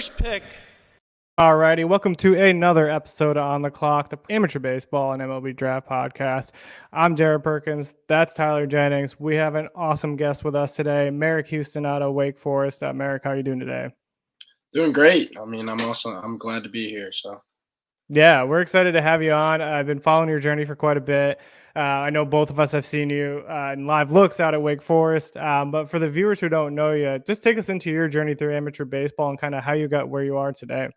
first pick. Alrighty, welcome to another episode of On the Clock, the amateur baseball and MLB Draft podcast. I'm Jared Perkins. That's Tyler Jennings. We have an awesome guest with us today, Marek Houston out of Wake Forest. Marek, how are you doing today? Doing great. I mean, I'm glad to be here. So, yeah, we're excited to have you on. I've been following your journey for quite a bit. I know both of us have seen you in live looks out at Wake Forest. But for the viewers who don't know you, just take us into your journey through amateur baseball and kind of how you got where you are today.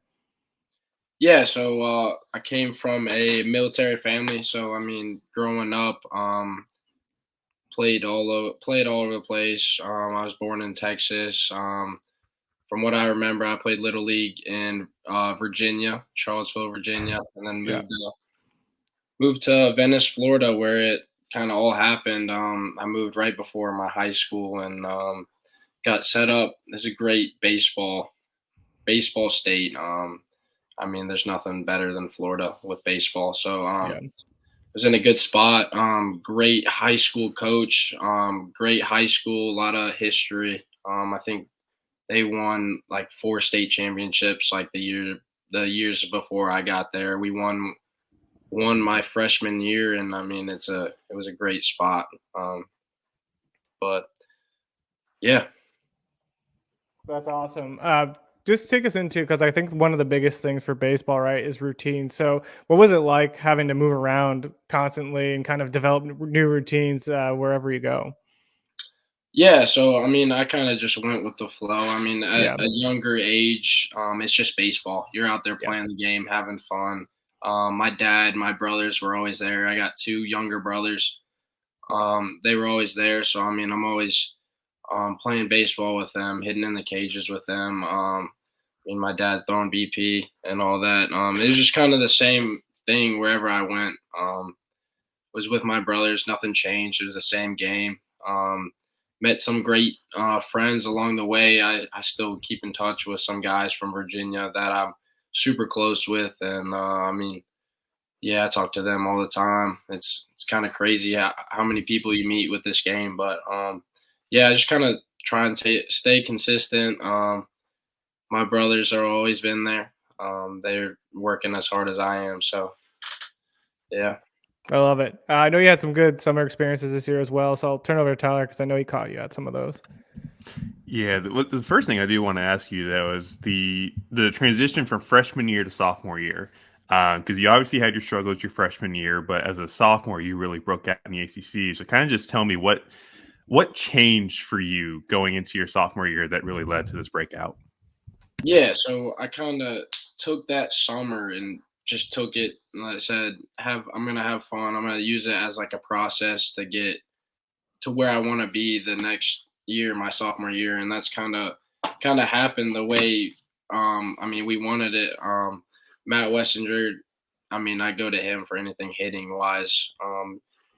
yeah. So I came from a military family. So I mean, growing up, played all over the place. I was born in Texas. From what I remember, I played Little League in Virginia, Charlottesville, Virginia, and then moved to Venice, Florida, where it kind of all happened. I moved right before my high school and got set up as a great baseball state. I mean, there's nothing better than Florida with baseball. So I was in a good spot. Great high school coach. Great high school. A lot of history. I think they won like 4 state championships like the years before I got there. We won my freshman year, and I mean it was a great spot. But yeah. That's awesome. Just take us into, because I think one of the biggest things for baseball, right, is routine. So what was it like having to move around constantly and kind of develop new routines wherever you go? Yeah, so I mean, I kind of just went with the flow. I mean, at a younger age, it's just baseball. You're out there playing the game, having fun. My dad, my brothers were always there. I got 2 younger brothers. They were always there. So I mean, I'm always playing baseball with them, hitting in the cages with them. I mean, my dad's throwing BP and all that. It was just kind of the same thing wherever I went. Was with my brothers. Nothing changed. It was the same game. Met some great friends along the way. I still keep in touch with some guys from Virginia that I'm super close with. And I mean, yeah, I talk to them all the time. It's kind of crazy how many people you meet with this game. But yeah, I just kind of try and stay consistent. My brothers are always been there. They're working as hard as I am. So, yeah. I love it. I know you had some good summer experiences this year as well, so I'll turn over to Tyler because I know he caught you at some of those. Yeah, the first thing I do want to ask you, though, is the transition from freshman year to sophomore year. Because you obviously had your struggles your freshman year, but as a sophomore, you really broke out in the ACC. So kind of just tell me what changed for you going into your sophomore year that really led to this breakout? Yeah, so I kind of took that summer and just took it. Like I said, I'm gonna have fun. I'm gonna use it as like a process to get to where I want to be the next year, my sophomore year, and that's kind of happened the way. I mean, we wanted it. Matt Wessinger. I mean, I go to him for anything hitting wise.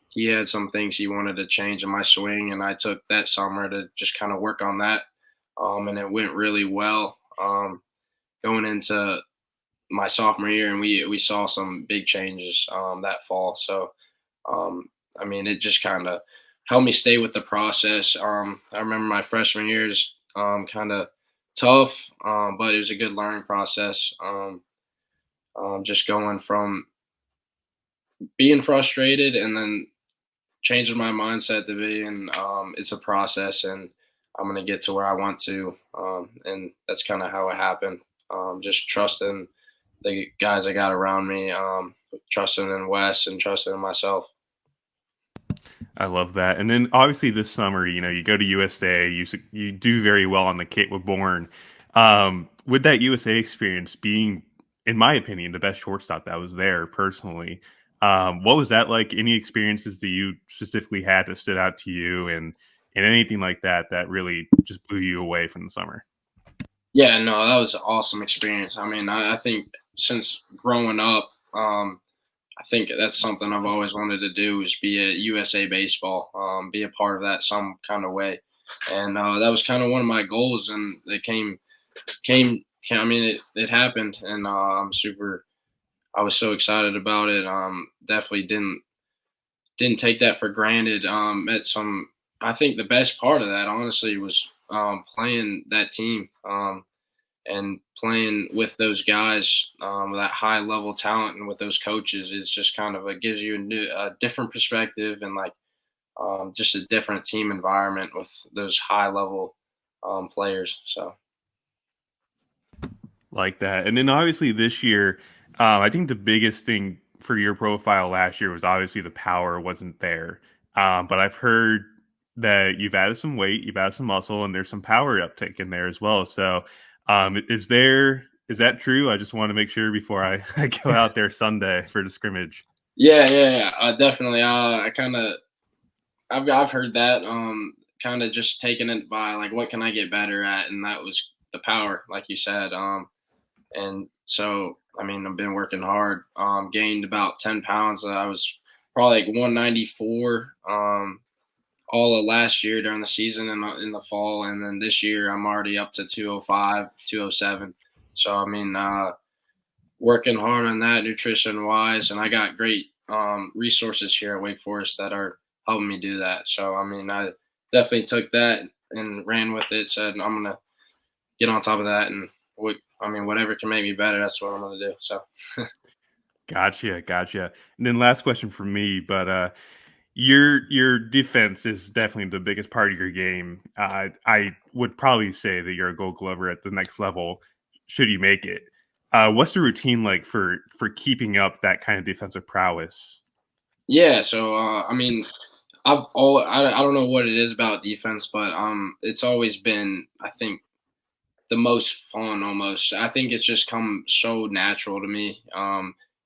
He had some things he wanted to change in my swing, and I took that summer to just kind of work on that. And it went really well. Going into my sophomore year, and we saw some big changes that fall. So, I mean, it just kind of helped me stay with the process. I remember my freshman year is kind of tough, but it was a good learning process. Just going from being frustrated and then changing my mindset to being it's a process, and I'm going to get to where I want to. And that's kind of how it happened. Just trusting the guys I got around me, trusting in Wes and trusting in myself. I love that. And then obviously this summer, you go to USA, you do very well on the Cape with Bourne. With that USA experience being, in my opinion, the best shortstop that was there personally, what was that like? Any experiences that you specifically had that stood out to you, and anything like that really just blew you away from the summer? Yeah, no, that was an awesome experience. I mean, I think since growing up, I think that's something I've always wanted to do is be at USA Baseball, be a part of that some kind of way. And that was kind of one of my goals, and it came. I mean, it happened, and I was so excited about it. Definitely didn't take that for granted. I think the best part of that, honestly, was playing that team. and playing with those guys, with that high level talent and with those coaches is just kind of, it gives you a different perspective and like just a different team environment with those high level players. So Like that. And then obviously this year, I think the biggest thing for your profile last year was obviously the power wasn't there. But I've heard that you've added some weight, you've added some muscle, and there's some power uptake in there as well. So, is that true? I just want to make sure before I go out there Sunday for the scrimmage. yeah. Definitely. I've heard that. Kind of just taking it by like, what can I get better at? And that was the power, like you said. And so, I mean, I've been working hard. Gained about 10 pounds. I was probably like 194 all of last year during the season and in the fall. And then this year, I'm already up to 205, 207. So, I mean, working hard on that nutrition wise. And I got great resources here at Wake Forest that are helping me do that. So, I mean, I definitely took that and ran with it, said, I'm going to get on top of that and whatever can make me better, that's what I'm going to do. So, Gotcha. And then last question for me, but your defense is definitely the biggest part of your game. I would probably say that you're a Gold Glover at the next level, should you make it. What's the routine like for keeping up that kind of defensive prowess? yeah. So, I mean, I don't know what it is about defense, but it's always been, I think, the most fun almost. I think it's just come so natural to me.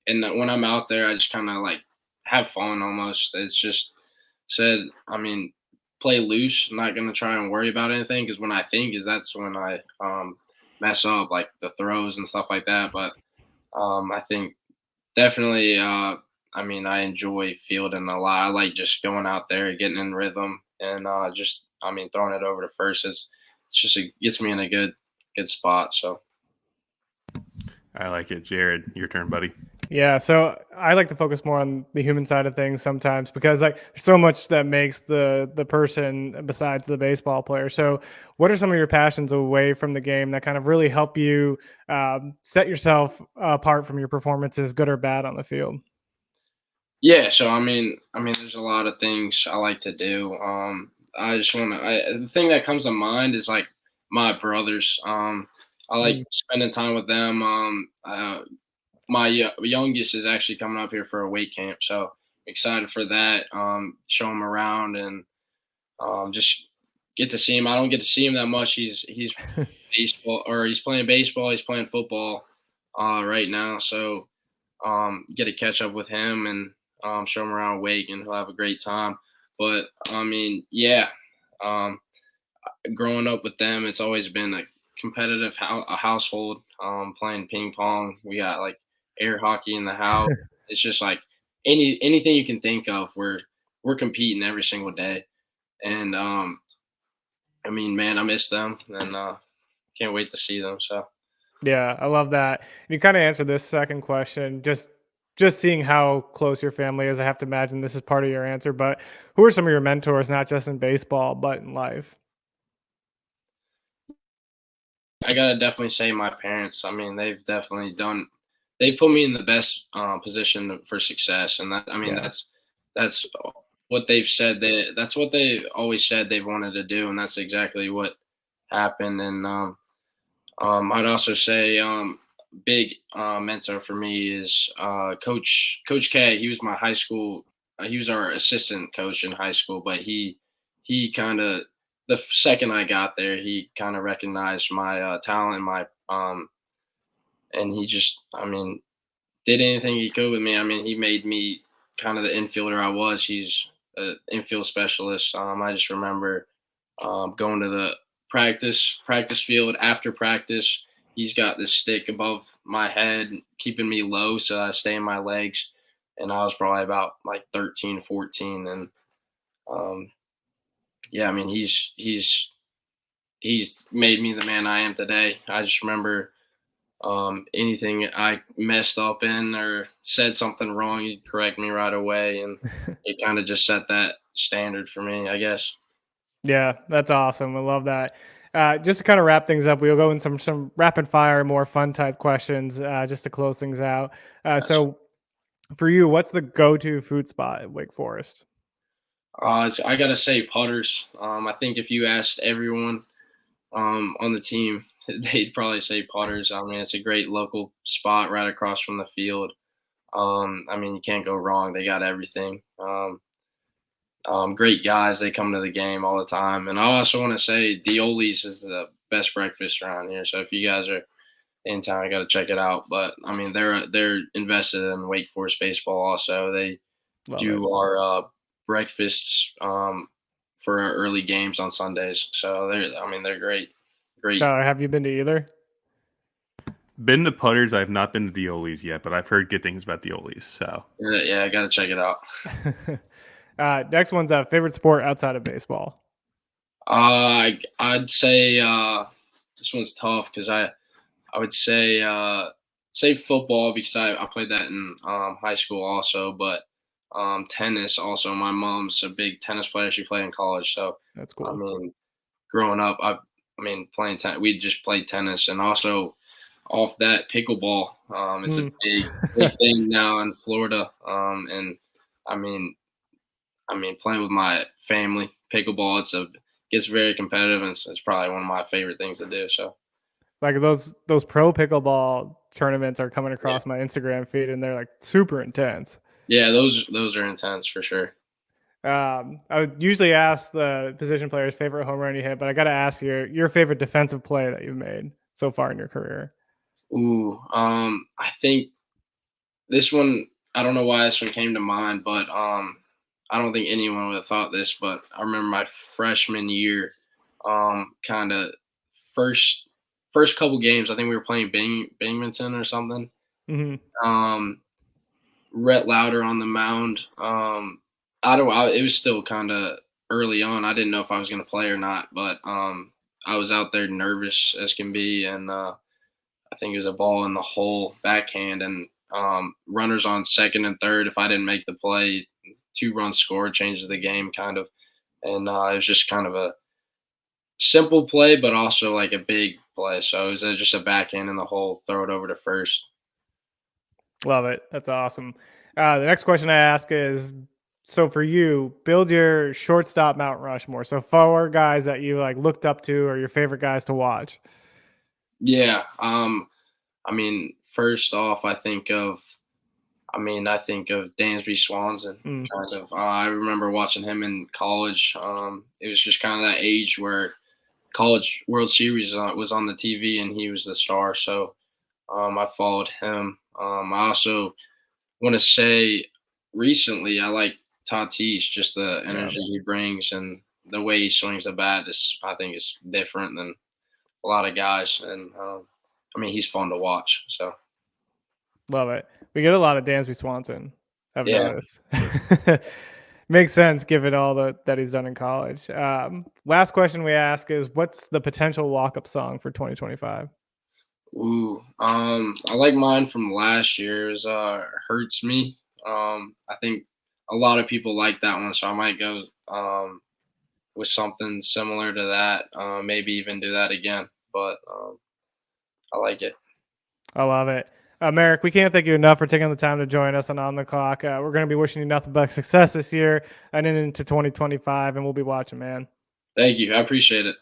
And that when I'm out there, I just kind of like have fun almost. It's just said, I mean, play loose. I'm not going to try and worry about anything because when I think is that's when I mess up, like the throws and stuff like that. But I think definitely, I mean, I enjoy fielding a lot. I like just going out there, getting in rhythm, and just, I mean, throwing it over to first it gets me in a good spot. So I like it. Jared, your turn, buddy. Yeah, so I like to focus more on the human side of things sometimes because like there's so much that makes the person besides the baseball player. So, what are some of your passions away from the game that kind of really help you set yourself apart from your performances, good or bad, on the field? yeah, so there's a lot of things I like to do. I just want to. The thing that comes to mind is like my brothers. I like Mm. spending time with them. My youngest is actually coming up here for a weight camp, so excited for that. Show him around and just get to see him. I don't get to see him that much. He's baseball or he's playing baseball. He's playing football right now, so get to catch up with him and show him around Wake, and he'll have a great time. But I mean, yeah, um, growing up with them, it's always been a competitive a household. Playing ping pong, we got like air hockey in the house. It's just like anything you can think of. We're competing every single day, and I mean, man, I miss them, and can't wait to see them. So. Yeah, I love that. You kind of answered this second question. Just seeing how close your family is, I have to imagine this is part of your answer. But who are some of your mentors, not just in baseball but in life? I gotta definitely say my parents. I mean, they put me in the best position for success, and Yeah. that's what they've said. That's what they always said they wanted to do, and that's exactly what happened. And I'd also say big mentor for me is Coach K. He was my high school. He was our assistant coach in high school, but he kind of the second I got there, he kind of recognized my talent and my and he just, I mean, did anything he could with me. I mean, he made me kind of the infielder I was. He's an infield specialist. I just remember going to the practice field after practice. He's got this stick above my head, keeping me low so I stay in my legs. And I was probably about like 13, 14. And um, yeah, I mean, he's made me the man I am today. I just remember anything I messed up in or said something wrong, he'd correct me right away. And it kind of just set that standard for me, I guess. Yeah, that's awesome. I love that. Just to kind of wrap things up, we'll go in some rapid fire, more fun type questions, just to close things out. So for you, what's the go-to food spot at Wake Forest? I gotta say putters. I think if you asked everyone on the team, they'd probably say putters. I mean, it's a great local spot right across from the field. I mean, you can't go wrong. They got everything. Great guys. They come to the game all the time. And I also want to say Dioli's is the best breakfast around here. So if you guys are in town, you got to check it out. But I mean, they're invested in Wake Forest baseball. Also, they do our breakfasts for our early games on Sundays. So they're great. Great. Have you been to either? Been to Putters. I have not been to Dioli's yet, but I've heard good things about Dioli's. So yeah, I got to check it out. Next one's favorite sport outside of baseball. I'd say this one's tough because I would say football because I played that in high school also, but tennis also. My mom's a big tennis player. She played in college, so that's cool. I mean, growing up, playing tennis, we just played tennis, and also off that pickleball. It's a big thing now in Florida, and I mean, playing with my family pickleball, gets very competitive, and it's probably one of my favorite things to do. So, like those pro pickleball tournaments are coming across my Instagram feed, and they're like super intense. Yeah, those are intense for sure. I would usually ask the position player's favorite home run you hit, but I got to ask your favorite defensive play that you've made so far in your career. Ooh, I think this one. I don't know why this one came to mind, but I don't think anyone would have thought this. But I remember my freshman year, kind of first couple games. I think we were playing Binghamton or something. Mm-hmm. Rhett Lauder on the mound. It was still kind of early on. I didn't know if I was going to play or not, but I was out there nervous as can be, and I think it was a ball in the hole, backhand, and runners on second and third. If I didn't make the play, 2 runs scored, changes the game kind of, and it was just kind of a simple play, but also like a big play. So it was just a backhand in the hole, throw it over to first. Love it. That's awesome. The next question I ask is, so for you, build your shortstop Mount Rushmore. So 4 guys that you like looked up to or your favorite guys to watch. Yeah. First off, I think of Dansby Swanson. Kind of. I remember watching him in college. It was just kind of that age where College World Series was on the TV and he was the star. So I followed him. I also want to say recently I like Tatis, just the energy he brings and the way he swings the bat I think is different than a lot of guys. And he's fun to watch. So love it. We get a lot of Dansby Swanson. I've noticed. Makes sense given all that he's done in college. Last question we ask is, what's the potential walk-up song for 2025? Ooh, I like mine from last year's "Hurts Me." I think a lot of people like that one, so I might go with something similar to that. Maybe even do that again, but I like it. I love it. Marek, we can't thank you enough for taking the time to join us on the Clock. We're going to be wishing you nothing but success this year and into 2025, and we'll be watching, man. Thank you. I appreciate it.